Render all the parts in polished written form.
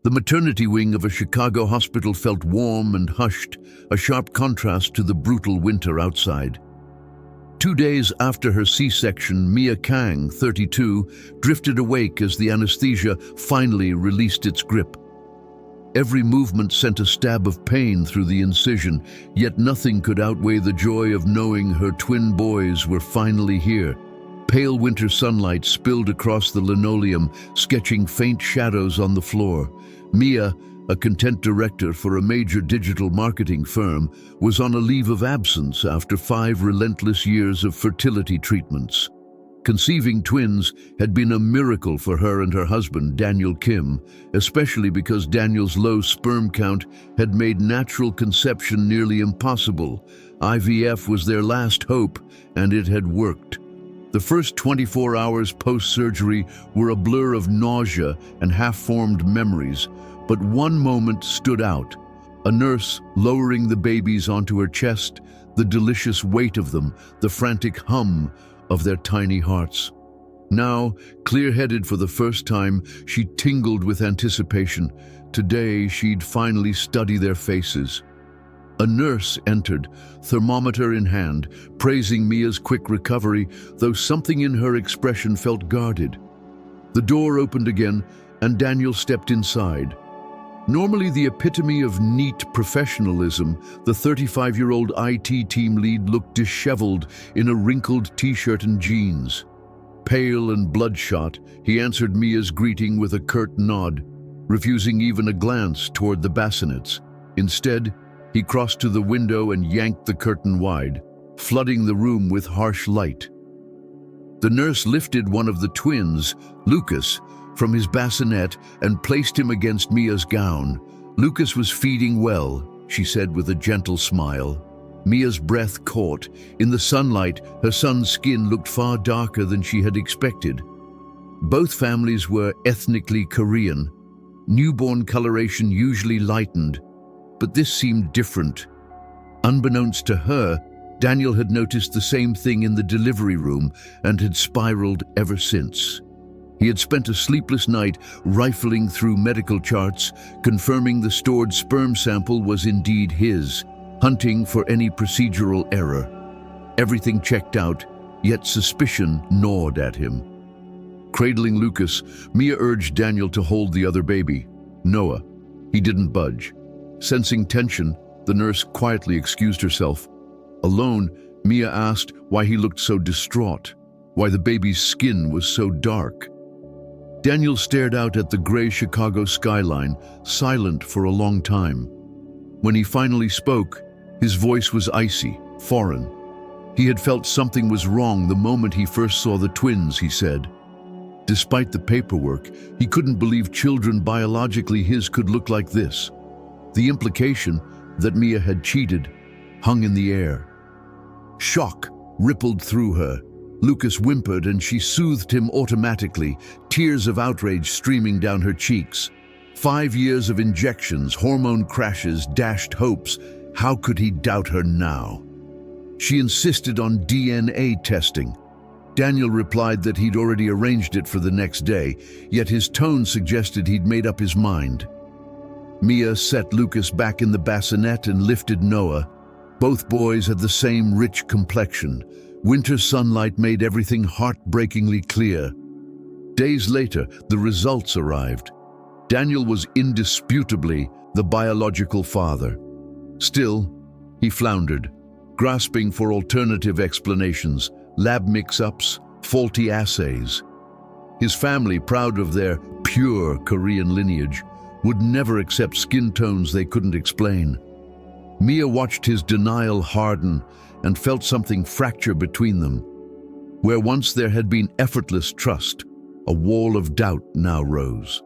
The maternity wing of a Chicago hospital felt warm and hushed, a sharp contrast to the brutal winter outside. 2 days after her C-section, Mia Kang, 32, drifted awake as the anesthesia finally released its grip. Every movement sent a stab of pain through the incision, yet nothing could outweigh the joy of knowing her twin boys were finally here. Pale winter sunlight spilled across the linoleum, sketching faint shadows on the floor. Mia, a content director for a major digital marketing firm, was on a leave of absence after 5 relentless years of fertility treatments. Conceiving twins had been a miracle for her and her husband, Daniel Kim, especially because Daniel's low sperm count had made natural conception nearly impossible. IVF was their last hope, and it had worked. The first 24 hours post-surgery were a blur of nausea and half-formed memories, but one moment stood out. A nurse lowering the babies onto her chest, the delicious weight of them, the frantic hum of their tiny hearts. Now, clear-headed for the first time, she tingled with anticipation. Today, she'd finally study their faces. A nurse entered, thermometer in hand, praising Mia's quick recovery, though something in her expression felt guarded. The door opened again, and Daniel stepped inside. Normally the epitome of neat professionalism, the 35-year-old IT team lead looked disheveled in a wrinkled t-shirt and jeans. Pale and bloodshot, he answered Mia's greeting with a curt nod, refusing even a glance toward the bassinets. Instead, he crossed to the window and yanked the curtain wide, flooding the room with harsh light. The nurse lifted one of the twins, Lucas, from his bassinet and placed him against Mia's gown. Lucas was feeding well, she said with a gentle smile. Mia's breath caught. In the sunlight, her son's skin looked far darker than she had expected. Both families were ethnically Korean. Newborn coloration usually lightened, but this seemed different. Unbeknownst to her, Daniel had noticed the same thing in the delivery room and had spiraled ever since. He had spent a sleepless night rifling through medical charts, confirming the stored sperm sample was indeed his, hunting for any procedural error. Everything checked out, yet suspicion gnawed at him. Cradling Lucas, Mia urged Daniel to hold the other baby, Noah. He didn't budge. Sensing tension, the nurse quietly excused herself. Alone, Mia asked why he looked so distraught, why the baby's skin was so dark. Daniel stared out at the gray Chicago skyline, silent for a long time. When he finally spoke, his voice was icy, foreign. He had felt something was wrong the moment he first saw the twins, he said. Despite the paperwork, he couldn't believe children biologically his could look like this. The implication that Mia had cheated hung in the air. Shock rippled through her. Lucas whimpered and she soothed him automatically, tears of outrage streaming down her cheeks. 5 years of injections, hormone crashes, dashed hopes. How could he doubt her now? She insisted on DNA testing. Daniel replied that he'd already arranged it for the next day, yet his tone suggested he'd made up his mind. Mia set Lucas back in the bassinet and lifted Noah. Both boys had the same rich complexion. Winter sunlight made everything heartbreakingly clear. Days later, the results arrived. Daniel was indisputably the biological father. Still, he floundered, grasping for alternative explanations, lab mix-ups, faulty assays. His family, proud of their pure Korean lineage, would never accept skin tones they couldn't explain. Mia watched his denial harden and felt something fracture between them. Where once there had been effortless trust, a wall of doubt now rose.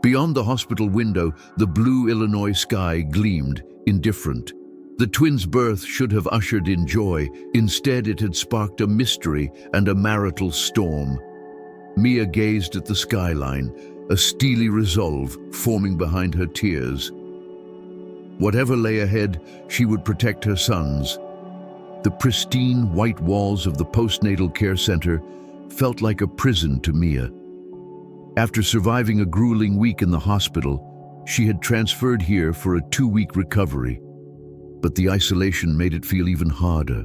Beyond the hospital window, the blue Illinois sky gleamed, indifferent. The twins' birth should have ushered in joy. Instead, it had sparked a mystery and a marital storm. Mia gazed at the skyline, a steely resolve forming behind her tears. Whatever lay ahead, she would protect her sons. The pristine white walls of the postnatal care center felt like a prison to Mia. After surviving a grueling week in the hospital, She had transferred here for a 2-week recovery, but the isolation made it feel even harder.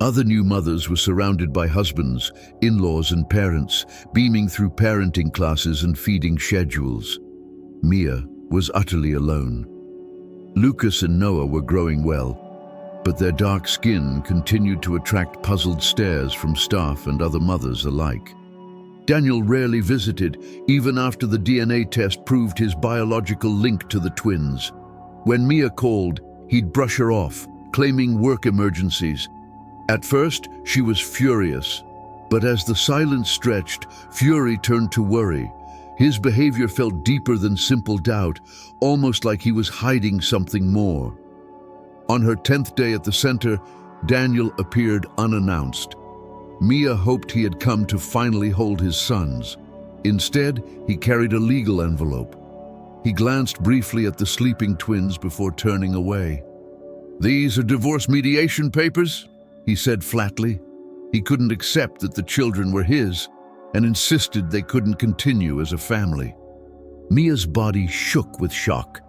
Other new mothers were surrounded by husbands, in-laws and parents, beaming through parenting classes and feeding schedules. Mia was utterly alone. Lucas and Noah were growing well, but their dark skin continued to attract puzzled stares from staff and other mothers alike. Daniel rarely visited, even after the DNA test proved his biological link to the twins. When Mia called, he'd brush her off, claiming work emergencies. At first, she was furious, but as the silence stretched, fury turned to worry. His behavior felt deeper than simple doubt, almost like he was hiding something more. On her 10th day at the center, Daniel appeared unannounced. Mia hoped he had come to finally hold his sons. Instead, he carried a legal envelope. He glanced briefly at the sleeping twins before turning away. "These are divorce mediation papers?" he said flatly. He couldn't accept that the children were his and insisted they couldn't continue as a family. Mia's body shook with shock.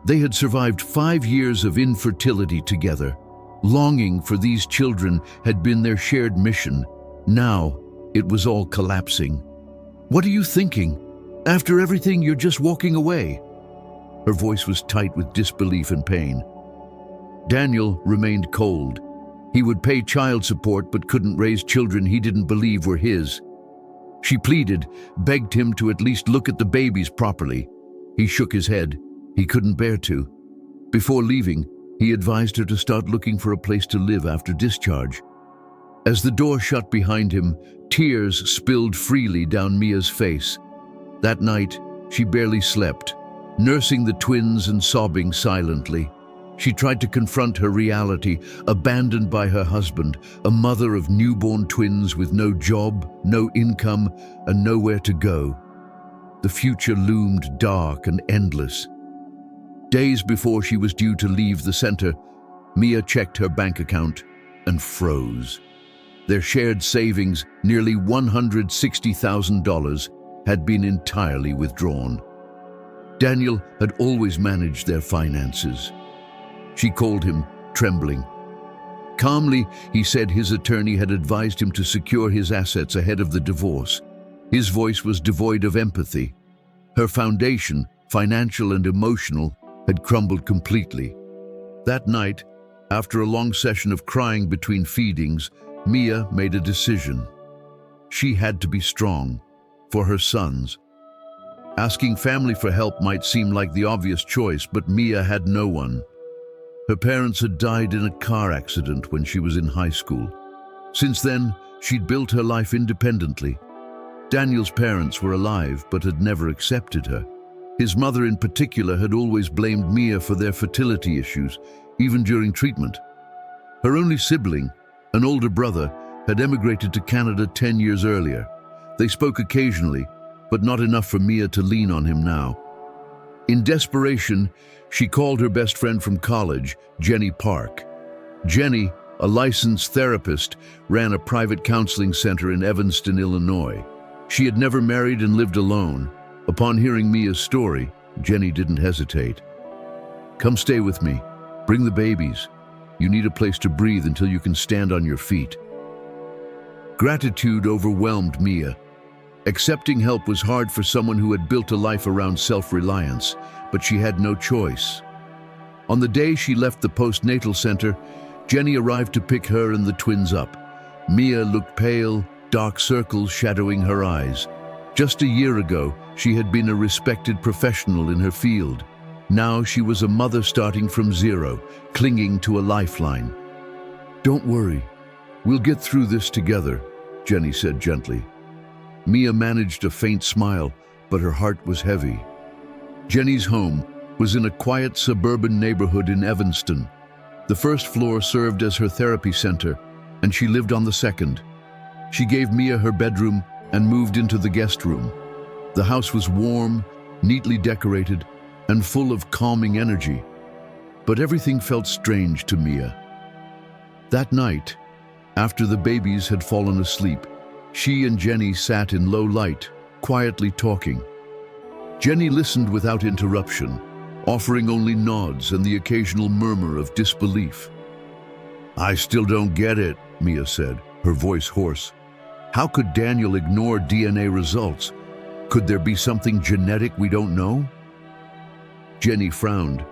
They had survived 5 years of infertility together. Longing for these children had been their shared mission. Now, it was all collapsing. "What are you thinking? After everything, you're just walking away." Her voice was tight with disbelief and pain. Daniel remained cold. He would pay child support but couldn't raise children he didn't believe were his. She pleaded, begged him to at least look at the babies properly. He shook his head. He couldn't bear to. Before leaving, he advised her to start looking for a place to live after discharge. As the door shut behind him, tears spilled freely down Mia's face. That night, she barely slept, nursing the twins and sobbing silently. She tried to confront her reality, abandoned by her husband, a mother of newborn twins with no job, no income, and nowhere to go. The future loomed dark and endless. Days before she was due to leave the center, Mia checked her bank account and froze. Their shared savings, nearly $160,000, had been entirely withdrawn. Daniel had always managed their finances. She called him, trembling. Calmly, he said his attorney had advised him to secure his assets ahead of the divorce. His voice was devoid of empathy. Her foundation, financial and emotional, had crumbled completely. That night, after a long session of crying between feedings, Mia made a decision. She had to be strong, for her sons. Asking family for help might seem like the obvious choice, but Mia had no one. Her parents had died in a car accident when she was in high school. Since then, she'd built her life independently. Daniel's parents were alive but had never accepted her. His mother in particular had always blamed Mia for their fertility issues, even during treatment. Her only sibling, an older brother, had emigrated to Canada 10 years earlier. They spoke occasionally, but not enough for Mia to lean on him now. In desperation, she called her best friend from college, Jenny Park. Jenny, a licensed therapist, ran a private counseling center in Evanston, Illinois. She had never married and lived alone. Upon hearing Mia's story, Jenny didn't hesitate. "Come stay with me. Bring the babies. You need a place to breathe until you can stand on your feet." Gratitude overwhelmed Mia. Accepting help was hard for someone who had built a life around self-reliance, but she had no choice. On the day she left the postnatal center, Jenny arrived to pick her and the twins up. Mia looked pale, dark circles shadowing her eyes. Just a year ago, she had been a respected professional in her field. Now she was a mother starting from zero, clinging to a lifeline. "Don't worry, we'll get through this together," Jenny said gently. Mia managed a faint smile, but her heart was heavy. Jenny's home was in a quiet suburban neighborhood in Evanston. The first floor served as her therapy center, and she lived on the second. She gave Mia her bedroom and moved into the guest room. The house was warm, neatly decorated, and full of calming energy. But everything felt strange to Mia. That night, after the babies had fallen asleep, she and Jenny sat in low light, quietly talking. Jenny listened without interruption, offering only nods and the occasional murmur of disbelief. "I still don't get it," Mia said, her voice hoarse. "How could Daniel ignore DNA results? Could there be something genetic we don't know?" Jenny frowned.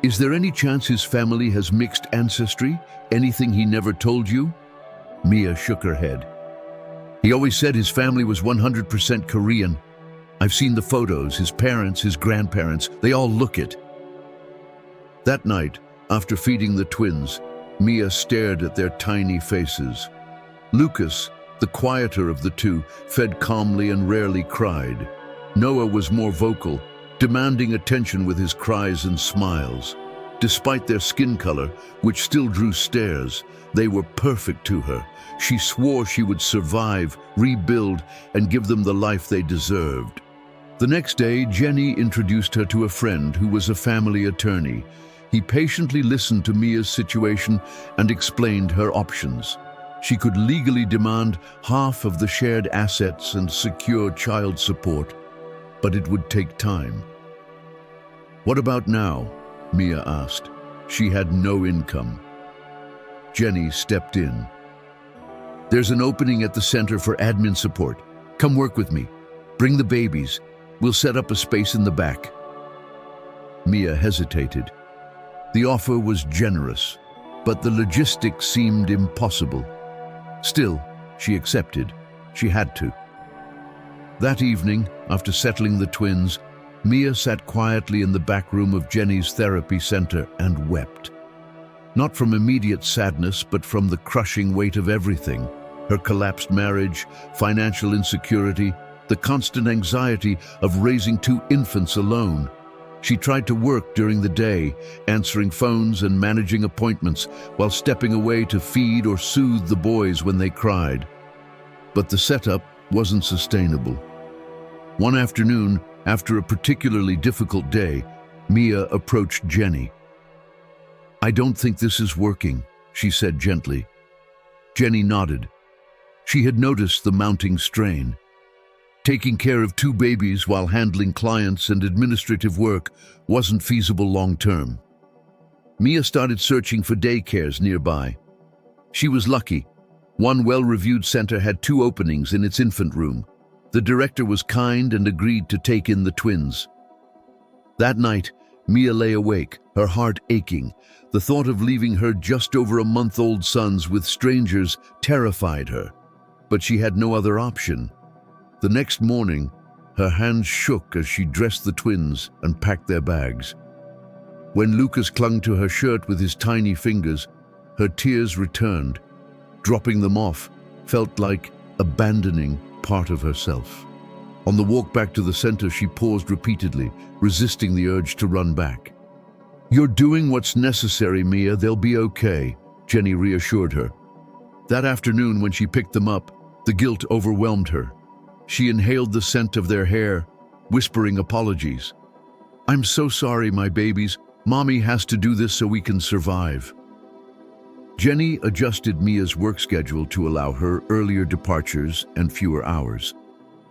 "Is there any chance his family has mixed ancestry? Anything he never told you?" Mia shook her head. "He always said his family was 100% Korean. I've seen the photos, his parents, his grandparents, they all look it." That night, after feeding the twins, Mia stared at their tiny faces. Lucas, the quieter of the two, fed calmly and rarely cried. Noah was more vocal, demanding attention with his cries and smiles. Despite their skin color, which still drew stares, they were perfect to her. She swore she would survive, rebuild, and give them the life they deserved. The next day, Jenny introduced her to a friend who was a family attorney. He patiently listened to Mia's situation and explained her options. She could legally demand half of the shared assets and secure child support, but it would take time. "What about now?" Mia asked. She had no income. Jenny stepped in. "There's an opening at the Center for Admin Support. Come work with me. Bring the babies. We'll set up a space in the back." Mia hesitated. The offer was generous, but the logistics seemed impossible. Still, she accepted. She had to. That evening, after settling the twins, Mia sat quietly in the back room of Jenny's therapy center and wept. Not from immediate sadness, but from the crushing weight of everything. Her collapsed marriage, financial insecurity, the constant anxiety of raising two infants alone. She tried to work during the day, answering phones and managing appointments, while stepping away to feed or soothe the boys when they cried. But the setup wasn't sustainable. One afternoon, after a particularly difficult day, Mia approached Jenny. "I don't think this is working," she said gently. Jenny nodded. She had noticed the mounting strain. Taking care of two babies while handling clients and administrative work wasn't feasible long-term. Mia started searching for daycares nearby. She was lucky. One well-reviewed center had 2 openings in its infant room. The director was kind and agreed to take in the twins. That night, Mia lay awake, her heart aching. The thought of leaving her just over a month-old sons with strangers terrified her. But she had no other option. The next morning, her hands shook as she dressed the twins and packed their bags. When Lucas clung to her shirt with his tiny fingers, her tears returned. Dropping them off felt like abandoning part of herself. On the walk back to the center, she paused repeatedly, resisting the urge to run back. "You're doing what's necessary, Mia. They'll be okay," Jenny reassured her. That afternoon, when she picked them up, the guilt overwhelmed her. She inhaled the scent of their hair, whispering apologies. "I'm so sorry, my babies. Mommy has to do this so we can survive." Jenny adjusted Mia's work schedule to allow her earlier departures and fewer hours.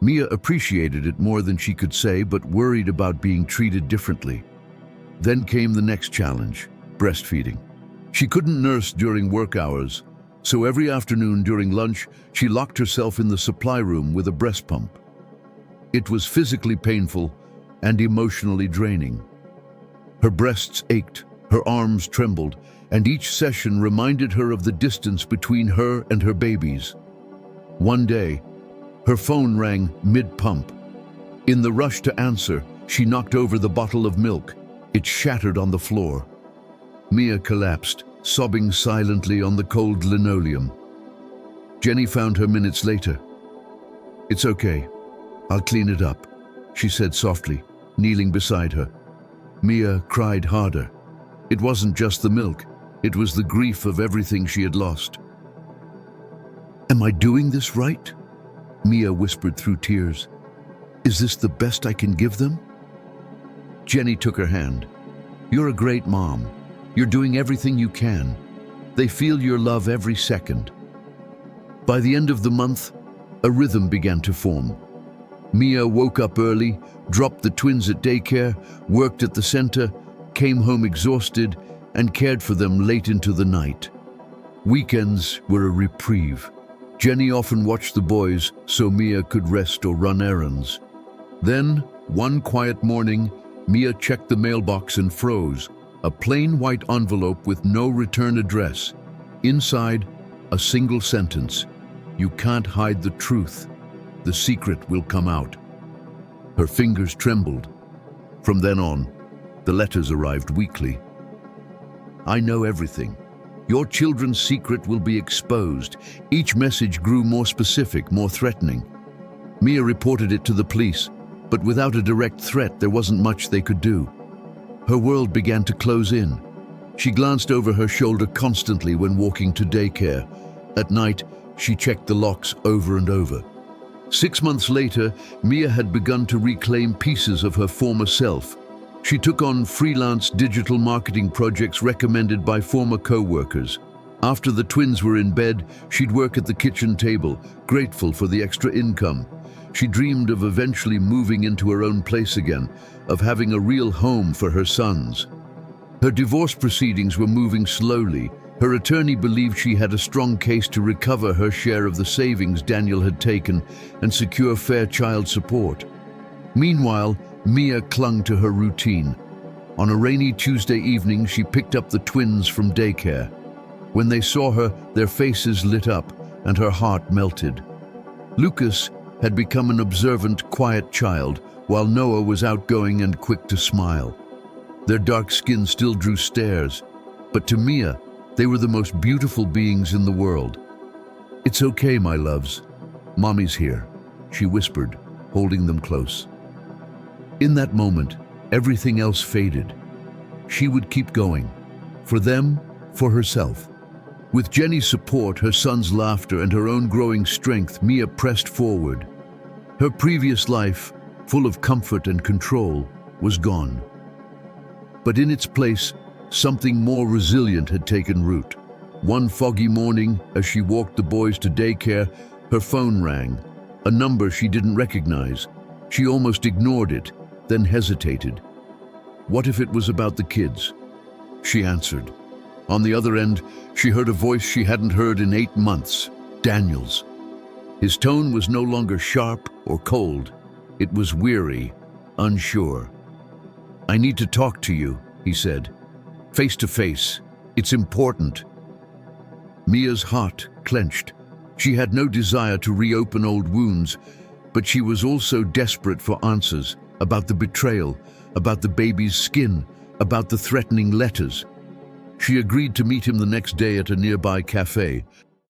Mia appreciated it more than she could say, but worried about being treated differently. Then came the next challenge, breastfeeding. She couldn't nurse during work hours, so every afternoon during lunch, she locked herself in the supply room with a breast pump. It was physically painful and emotionally draining. Her breasts ached, her arms trembled, and each session reminded her of the distance between her and her babies. One day, her phone rang mid-pump. In the rush to answer, she knocked over the bottle of milk. It shattered on the floor. Mia collapsed, sobbing silently on the cold linoleum. Jenny found her minutes later. "It's okay. I'll clean it up," she said softly, kneeling beside her. Mia cried harder. It wasn't just the milk. It was the grief of everything she had lost. "Am I doing this right?" Mia whispered through tears. "Is this the best I can give them?" Jenny took her hand. "You're a great mom. You're doing everything you can. They feel your love every second." By the end of the month, a rhythm began to form. Mia woke up early, dropped the twins at daycare, worked at the center, came home exhausted, and cared for them late into the night. Weekends were a reprieve. Jenny often watched the boys so Mia could rest or run errands. Then, one quiet morning, Mia checked the mailbox and froze. A plain white envelope with no return address. Inside, a single sentence: "You can't hide the truth. The secret will come out." Her fingers trembled. From then on, the letters arrived weekly. "I know everything. Your children's secret will be exposed." Each message grew more specific, more threatening. Mia reported it to the police, but without a direct threat, there wasn't much they could do. Her world began to close in. She glanced over her shoulder constantly when walking to daycare. At night, she checked the locks over and over. 6 months later, Mia had begun to reclaim pieces of her former self. She took on freelance digital marketing projects recommended by former co-workers. After the twins were in bed, she'd work at the kitchen table, grateful for the extra income. She dreamed of eventually moving into her own place again, of having a real home for her sons. Her divorce proceedings were moving slowly. Her attorney believed she had a strong case to recover her share of the savings Daniel had taken and secure fair child support. Meanwhile, Mia clung to her routine. On a rainy Tuesday evening, she picked up the twins from daycare. When they saw her, their faces lit up and her heart melted. Lucas had become an observant, quiet child, while Noah was outgoing and quick to smile. Their dark skin still drew stares, but to Mia, they were the most beautiful beings in the world. "It's okay, my loves. Mommy's here," she whispered, holding them close. In that moment, everything else faded. She would keep going. For them, for herself. With Jenny's support, her son's laughter, and her own growing strength, Mia pressed forward. Her previous life, full of comfort and control, was gone. But in its place, something more resilient had taken root. One foggy morning, as she walked the boys to daycare, her phone rang, a number she didn't recognize. She almost ignored it, then hesitated. What if it was about the kids? She answered. On the other end, she heard a voice she hadn't heard in 8 months, Daniel's. His tone was no longer sharp or cold. It was weary, unsure. "I need to talk to you," he said. "Face to face. It's important." Mia's heart clenched. She had no desire to reopen old wounds, but she was also desperate for answers about the betrayal, about the baby's skin, about the threatening letters. She agreed to meet him the next day at a nearby cafe.